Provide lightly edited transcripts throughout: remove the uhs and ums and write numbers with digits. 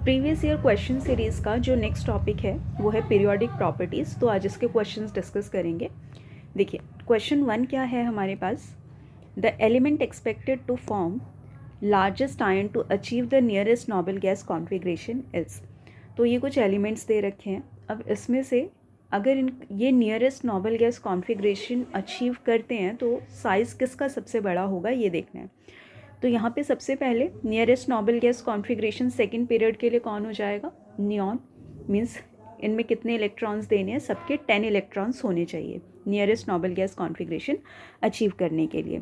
Previous year question series का जो next topic है वो है पीरियोडिक प्रॉपर्टीज़। तो आज इसके क्वेश्चंस डिस्कस करेंगे। देखिए क्वेश्चन 1 क्या है हमारे पास, the element expected to form largest ion to achieve the nearest noble gas configuration is. तो ये कुछ एलिमेंट्स दे रखे हैं। अब इसमें से अगर ये nearest noble gas configuration achieve करते हैं तो साइज़ किसका सबसे बड़ा होगा ये देखना है। तो यहाँ पे सबसे पहले nearest noble gas configuration second period के लिए कौन हो जाएगा, नियॉन। मीन्स इनमें कितने इलेक्ट्रॉन्स देने हैं, सबके 10 इलेक्ट्रॉन्स होने चाहिए nearest noble gas configuration achieve करने के लिए।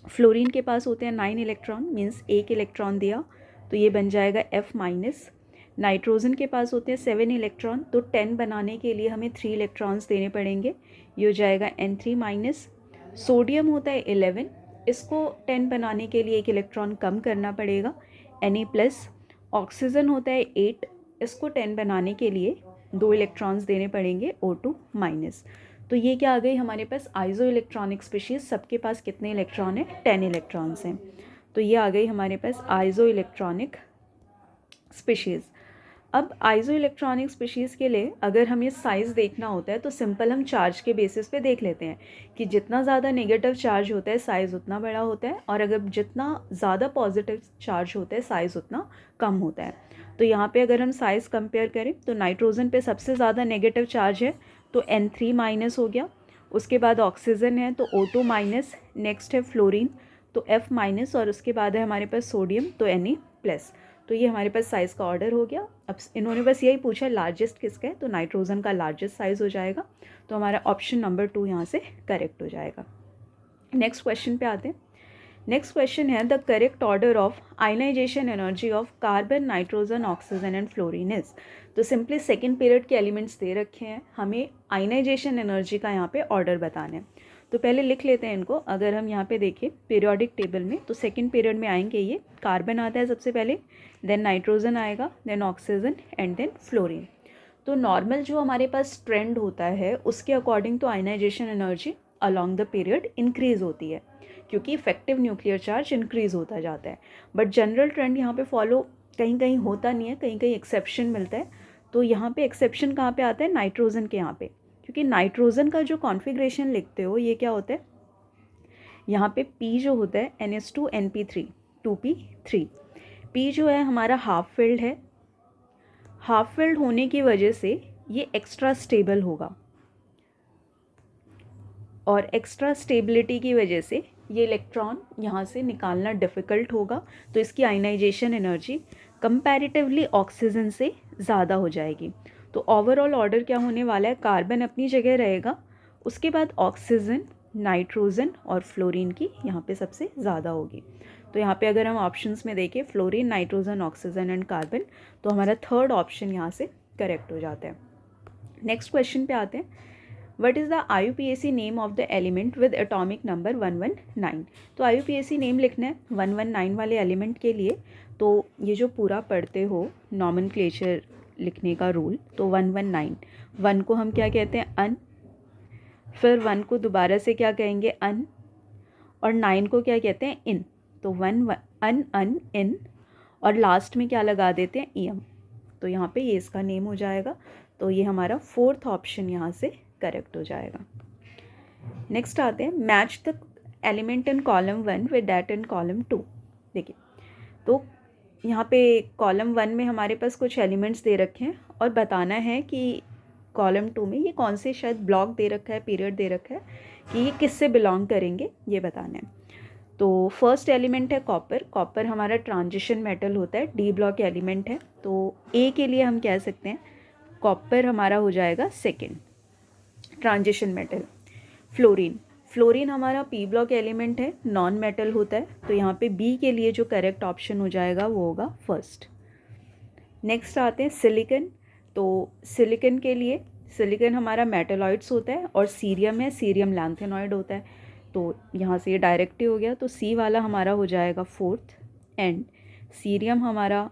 फ्लोरीन के पास होते हैं 9 इलेक्ट्रॉन, मीन्स 1 इलेक्ट्रॉन दिया तो ये बन जाएगा F-। नाइट्रोजन के पास होते हैं 7 इलेक्ट्रॉन, तो 10 बनाने के लिए हमें 3 इलेक्ट्रॉन्स देने पड़ेंगे, ये हो जाएगा N3-। सोडियम होता है 11, इसको 10 बनाने के लिए 1 इलेक्ट्रॉन कम करना पड़ेगा, Na+। ऑक्सीजन होता है 8, इसको 10 बनाने के लिए 2 इलेक्ट्रॉन्स देने पड़ेंगे, O2-। तो ये क्या आ गई हमारे पास आइसो इलेक्ट्रॉनिक स्पीशीज़। सबके पास कितने इलेक्ट्रॉन हैं, 10 इलेक्ट्रॉन्स हैं। तो ये आ गई हमारे पास आइसो इलेक्ट्रॉनिक स्पीशीज़। अब आइसो इलेक्ट्रॉनिक स्पीशीज़ के लिए अगर हमें साइज़ देखना होता है तो सिंपल हम चार्ज के बेसिस पे देख लेते हैं कि जितना ज़्यादा नेगेटिव चार्ज होता है साइज़ उतना बड़ा होता है, और अगर जितना ज़्यादा पॉजिटिव चार्ज होता है साइज़ उतना कम होता है। तो यहाँ पे अगर हम साइज़ कंपेयर करें तो नाइट्रोजन पे सबसे ज़्यादा नेगेटिव चार्ज है तो N3- हो गया। उसके बाद ऑक्सीजन है तो O2-। नेक्स्ट है फ्लोरीन तो F-, और उसके बाद है हमारे पास सोडियम तो Na+। तो ये हमारे पास साइज़ का ऑर्डर हो गया। अब इन्होंने बस यही पूछा लार्जेस्ट किसका है, तो नाइट्रोजन का लार्जेस्ट साइज़ हो जाएगा। तो हमारा ऑप्शन नंबर 2 यहाँ से करेक्ट हो जाएगा। नेक्स्ट क्वेश्चन पे आते हैं। नेक्स्ट क्वेश्चन है the correct order of ionisation energy of carbon, nitrogen, oxygen and fluorine is. तो सिंपली सेकेंड पीरियड के एलिमेंट्स दे रखे हैं, हमें आयनाइजेशन एनर्जी का यहाँ पे ऑर्डर बताना है। तो पहले लिख लेते हैं इनको। अगर हम यहाँ पे देखें पीरियोडिक टेबल में तो सेकेंड पीरियड में आएंगे, ये कार्बन आता है सबसे पहले, देन नाइट्रोजन आएगा, then oxygen and then fluorine. तो नॉर्मल जो हमारे पास ट्रेंड होता है उसके अकॉर्डिंग तो ionisation energy along the period increase होती है क्योंकि इफेक्टिव न्यूक्लियर चार्ज इंक्रीज़ होता जाता है। बट जनरल ट्रेंड यहाँ पे फॉलो कहीं कहीं होता नहीं है, कहीं कहीं एक्सेप्शन मिलता है। तो यहाँ पे एक्सेप्शन कहाँ पे आता है, नाइट्रोजन के यहाँ पे, क्योंकि नाइट्रोजन का जो कॉन्फ़िगरेशन लिखते हो ये क्या होता है, यहाँ पे P जो होता है NH2NP3 2p3। P जो है हमारा हाफ फिल्ड है, हाफ फिल्ड होने की वजह से ये एक्स्ट्रा स्टेबल होगा, और एक्स्ट्रा स्टेबिलिटी की वजह से ये इलेक्ट्रॉन यहाँ से निकालना डिफ़िकल्ट होगा। तो इसकी आयनाइजेशन एनर्जी कंपैरेटिवली ऑक्सीजन से ज़्यादा हो जाएगी। तो ओवरऑल ऑर्डर क्या होने वाला है, कार्बन अपनी जगह रहेगा, उसके बाद ऑक्सीजन, नाइट्रोजन और फ्लोरीन की यहाँ पे सबसे ज़्यादा होगी। तो यहाँ पे अगर हम ऑप्शंस में देखें fluorine, nitrogen, oxygen and carbon, तो हमारा थर्ड ऑप्शन यहाँ से करेक्ट हो जाता है। नेक्स्ट क्वेश्चन पे आते हैं। What is the IUPAC name of the element with atomic number 119? तो IUPAC नेम लिखना है 119 वाले एलिमेंट के लिए। तो ये जो पूरा पढ़ते हो नॉमेनक्लेचर लिखने का रूल, तो 119, 1 को हम क्या कहते हैं, अन, फिर 1 को दोबारा से क्या कहेंगे, अन, और 9 को क्या कहते हैं, इन। तो 1 अन, अन, इन, और लास्ट में क्या लगा देते हैं, ईएम। तो यहाँ पे ये इसका नेम हो जाएगा। तो ये हमारा फोर्थ ऑप्शन यहाँ से करेक्ट हो जाएगा। नेक्स्ट आते हैं, match the element in column 1 with that in column 2। देखिए तो यहाँ पे कॉलम 1 में हमारे पास कुछ एलिमेंट्स दे रखे हैं और बताना है कि कॉलम 2 में ये कौन से शायद ब्लॉक दे रखा है, पीरियड दे रखा है कि ये किससे बिलोंग करेंगे ये बताना है। तो फर्स्ट एलिमेंट है कॉपर। कॉपर हमारा ट्रांजिशन मेटल होता है, डी ब्लॉक एलिमेंट है। तो ए के लिए हम कह सकते हैं कॉपर हमारा हो जाएगा second transition metal. Fluorine, fluorine हमारा पी ब्लॉक एलिमेंट है, नॉन मेटल होता है। तो यहाँ पे बी के लिए जो करेक्ट ऑप्शन हो जाएगा वो होगा फर्स्ट। नेक्स्ट आते हैं सिलिकन। तो सिलिकन के लिए, सिलिकन हमारा मेटलॉइड्स होता है और सीरियम है, सीरियम लैंथेनॉइड होता है। तो यहाँ से ये डायरेक्ट ही हो गया, तो सी वाला हमारा हो जाएगा फोर्थ, एंड सीरियम हमारा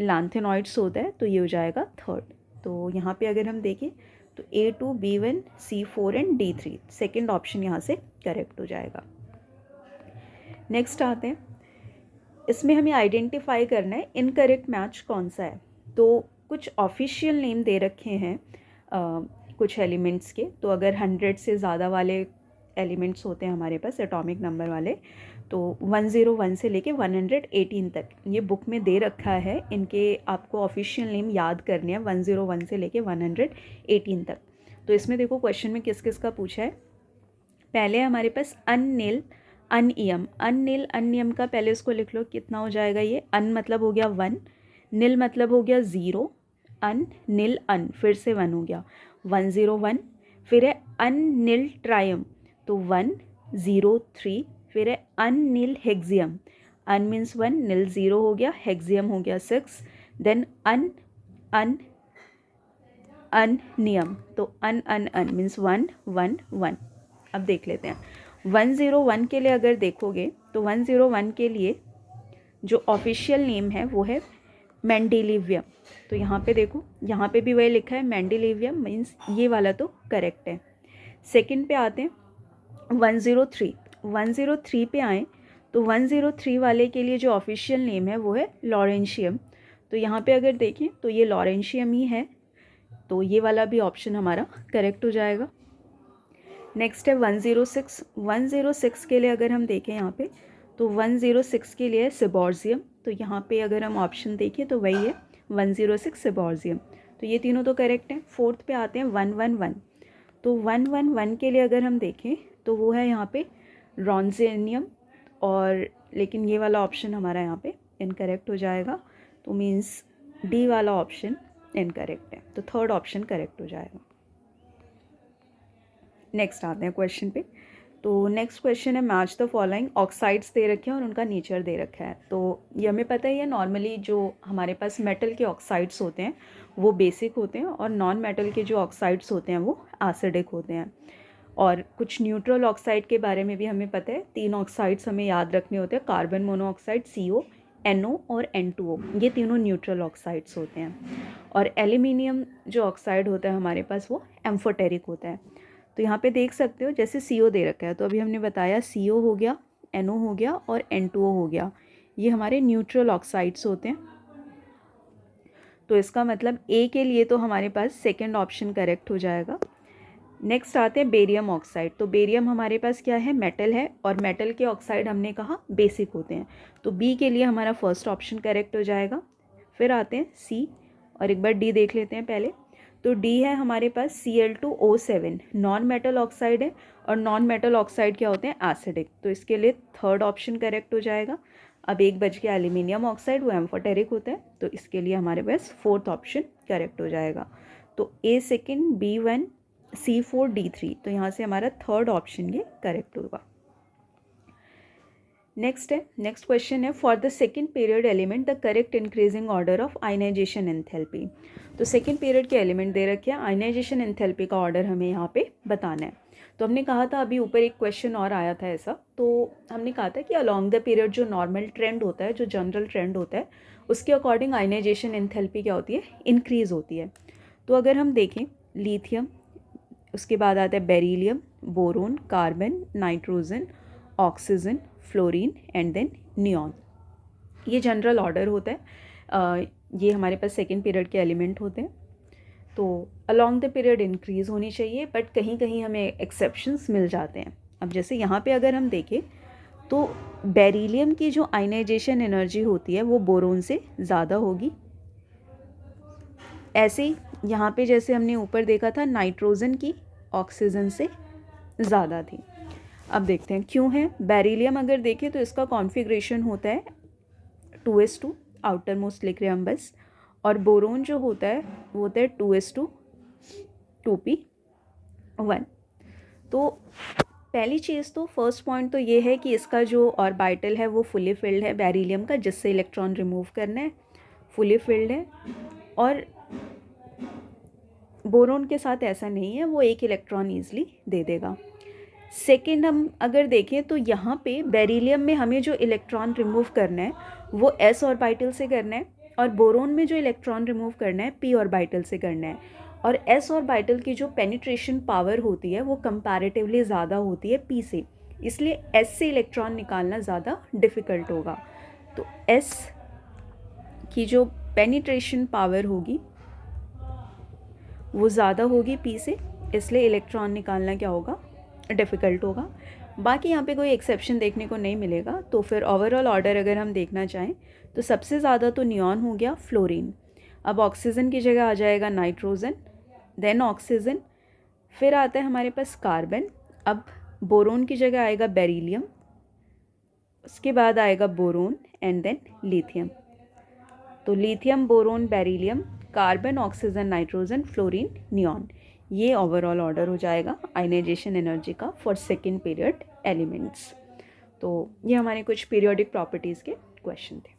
लैंथेनॉइड्स होता है तो ये हो जाएगा थर्ड। तो यहाँ पे अगर हम देखें तो A2, B1, C4 and D3, second option यहाँ से करेक्ट हो जाएगा। नेक्स्ट आते हैं, इसमें हमें आइडेंटिफाई करना है इनकरेक्ट मैच कौन सा है। तो कुछ ऑफिशियल नेम दे रखे हैं कुछ एलिमेंट्स के, तो अगर 100 से ज़्यादा वाले एलिमेंट्स होते हैं हमारे पास एटॉमिक नंबर वाले, तो 101 से लेके 118 तक ये बुक में दे रखा है। इनके आपको ऑफिशियल नेम याद करने हैं 101 से लेके 118 तक। तो इसमें देखो क्वेश्चन में किस किस का पूछा है। पहले हमारे पास अननील अनइयम। अननील अनइयम का पहले इसको लिख लो, कितना हो जाएगा ये। अन मतलब हो गया 1, नील मतलब हो गया 0, अन नील अन फिर से 1 हो गया 101। फिर है अननील ट्रायम तो 103। फिर है अननील हेक्सियम, अन मीन्स 1, नील 0 हो गया, हेक्सियम हो गया 6। देन अन अन अननियम तो अन अन अन मीन्स 111। अब देख लेते हैं 101 के लिए अगर देखोगे तो 101 के लिए जो ऑफिशियल नेम है वो है मेंडेलिवियम। तो यहाँ पे देखो, यहाँ पे भी वही लिखा है मेंडेलिवियम, मीन्स ये वाला तो करेक्ट है। सेकंड पे आते हैं 103। 103 पे आए तो 103 वाले के लिए जो ऑफिशियल नेम है वो है लॉरेंशियम। तो यहाँ पे अगर देखें तो ये लॉरेंशियम ही है, तो ये वाला भी ऑप्शन हमारा करेक्ट हो जाएगा। नेक्स्ट है 106। 106 के लिए अगर हम देखें यहाँ पे तो 106 के लिए सिबॉर्जियम। तो यहाँ पे अगर हम ऑप्शन देखें तो वही है 106 सिबॉर्जियम। तो ये तीनों तो करेक्ट हैं। फोर्थ पे आते हैं 111। तो 111 के लिए अगर हम देखें तो वो है यहाँ पे रॉन्जेनियम, और लेकिन ये वाला ऑप्शन हमारा यहाँ पे इनकरेक्ट हो जाएगा। तो मीन्स डी वाला ऑप्शन इनकरेक्ट है, तो थर्ड ऑप्शन करेक्ट हो जाएगा। नेक्स्ट आते हैं क्वेश्चन पे। तो नेक्स्ट क्वेश्चन है मैच द फॉलोइंग ऑक्साइड्स दे रखे हैं और उनका नेचर दे रखा है। तो ये हमें पता ही है, नॉर्मली जो हमारे पास मेटल के ऑक्साइड्स होते हैं वो बेसिक होते हैं, और नॉन मेटल के जो ऑक्साइड्स होते हैं वो एसिडिक होते हैं। और कुछ न्यूट्रल ऑक्साइड के बारे में भी हमें पता है। 3 ऑक्साइड्स हमें याद रखने होते हैं, कार्बन मोनोऑक्साइड CO, NO और N2O, ये तीनों न्यूट्रल ऑक्साइड्स होते हैं। और एल्यूमिनियम जो ऑक्साइड होता है हमारे पास वो एम्फोटेरिक होता है। तो यहाँ पे देख सकते हो जैसे CO दे रखा है, तो अभी हमने बताया CO हो गया, NO हो गया और N2O हो गया, ये हमारे न्यूट्रल ऑक्साइड्स होते हैं। तो इसका मतलब A के लिए तो हमारे पास सेकंड ऑप्शन करेक्ट हो जाएगा। नेक्स्ट आते हैं बेरियम ऑक्साइड। तो बेरियम हमारे पास क्या है, मेटल है, और मेटल के ऑक्साइड हमने कहा बेसिक होते हैं, तो B के लिए हमारा फर्स्ट ऑप्शन करेक्ट हो जाएगा। फिर आते हैं C, और एक बार D देख लेते हैं पहले। तो D है हमारे पास Cl2O7, नॉन मेटल ऑक्साइड है, और नॉन मेटल ऑक्साइड क्या होते हैं, एसिडिक, तो इसके लिए थर्ड ऑप्शन करेक्ट हो जाएगा। अब एक बच गया एल्यूमिनियम ऑक्साइड, वो एम्फोटेरिक होता है, तो इसके लिए हमारे पास फोर्थ ऑप्शन करेक्ट हो जाएगा। तो A second, B1, C4, D3, तो यहाँ से हमारा थर्ड ऑप्शन ये करेक्ट होगा। नेक्स्ट है, नेक्स्ट क्वेश्चन है for the second period element the correct increasing order of ionisation enthalpy. तो सेकेंड पीरियड के एलिमेंट दे रखे हैं, आयनाइजेशन एंथैल्पी का ऑर्डर हमें यहाँ पे बताना है। तो हमने कहा था अभी ऊपर एक क्वेश्चन और आया था ऐसा, तो हमने कहा था कि अलॉन्ग द पीरियड जो नॉर्मल ट्रेंड होता है, जो जनरल ट्रेंड होता है, उसके अकॉर्डिंग आयनाइजेशन एंथैल्पी क्या होती है, इंक्रीज़ होती है। तो अगर हम देखें लिथियम, उसके बाद आता है beryllium, boron, carbon, nitrogen, oxygen, fluorine and then neon, ये जनरल ऑर्डर होता है। ये हमारे पास सेकेंड पीरियड के एलिमेंट होते हैं। तो अलॉन्ग द पीरियड इंक्रीज़ होनी चाहिए, बट कहीं कहीं हमें एक्सेप्शंस मिल जाते हैं। अब जैसे यहाँ पे अगर हम देखें तो बेरिलियम की जो आयनाइजेशन एनर्जी होती है वो बोरोन से ज़्यादा होगी। ऐसे ही यहाँ पे जैसे हमने ऊपर देखा था नाइट्रोजन की ऑक्सीजन से ज़्यादा थी। अब देखते हैं क्यों है। बेरिलियम अगर देखें तो इसका कॉन्फ़िगरेशन होता है 2s2, आउटर मोस्ट लिख रहे हैं हम बस, और बोरोन जो होता है वो होता है 2s2 2p1। तो पहली चीज़ तो फर्स्ट पॉइंट तो ये है कि इसका जो ऑर्बिटल है वो फुली फिल्ड है बेरिलियम का, जिससे इलेक्ट्रॉन रिमूव करना है, फुली फिल्ड है। और बोरोन के साथ ऐसा नहीं है, वो एक इलेक्ट्रॉन ईजिली दे देगा। सेकेंड हम अगर देखें तो यहाँ पे बेरिलियम में हमें जो इलेक्ट्रॉन रिमूव करना है वो s ऑर्बिटल से करना है, और बोरोन में जो इलेक्ट्रॉन रिमूव करना है p ऑर्बिटल से करना है। और s ऑर्बिटल की जो पेनिट्रेशन पावर होती है वो कंपैरेटिवली ज़्यादा होती है p से, इसलिए s से इलेक्ट्रॉन निकालना ज़्यादा डिफ़िकल्ट होगा। तो S की जो पेनिट्रेशन पावर होगी वो ज़्यादा होगी P से, इसलिए इलेक्ट्रॉन निकालना क्या होगा, डिफ़िकल्ट होगा। बाकी यहाँ पे कोई एक्सेप्शन देखने को नहीं मिलेगा। तो फिर ओवरऑल ऑर्डर अगर हम देखना चाहें तो सबसे ज़्यादा तो नियॉन हो गया, फ्लोरीन, अब ऑक्सीजन की जगह आ जाएगा नाइट्रोजन, देन ऑक्सीजन, फिर आता है हमारे पास कार्बन, अब बोरोन की जगह आएगा बेरिलियम, उसके बाद आएगा बोरोन एंड देन लिथियम। तो lithium, boron, beryllium, carbon, oxygen, nitrogen, fluorine, neon, ये ओवरऑल ऑर्डर हो जाएगा आयनाइजेशन एनर्जी का फॉर सेकेंड पीरियड एलिमेंट्स। तो ये हमारे कुछ पीरियोडिक प्रॉपर्टीज़ के क्वेश्चन थे।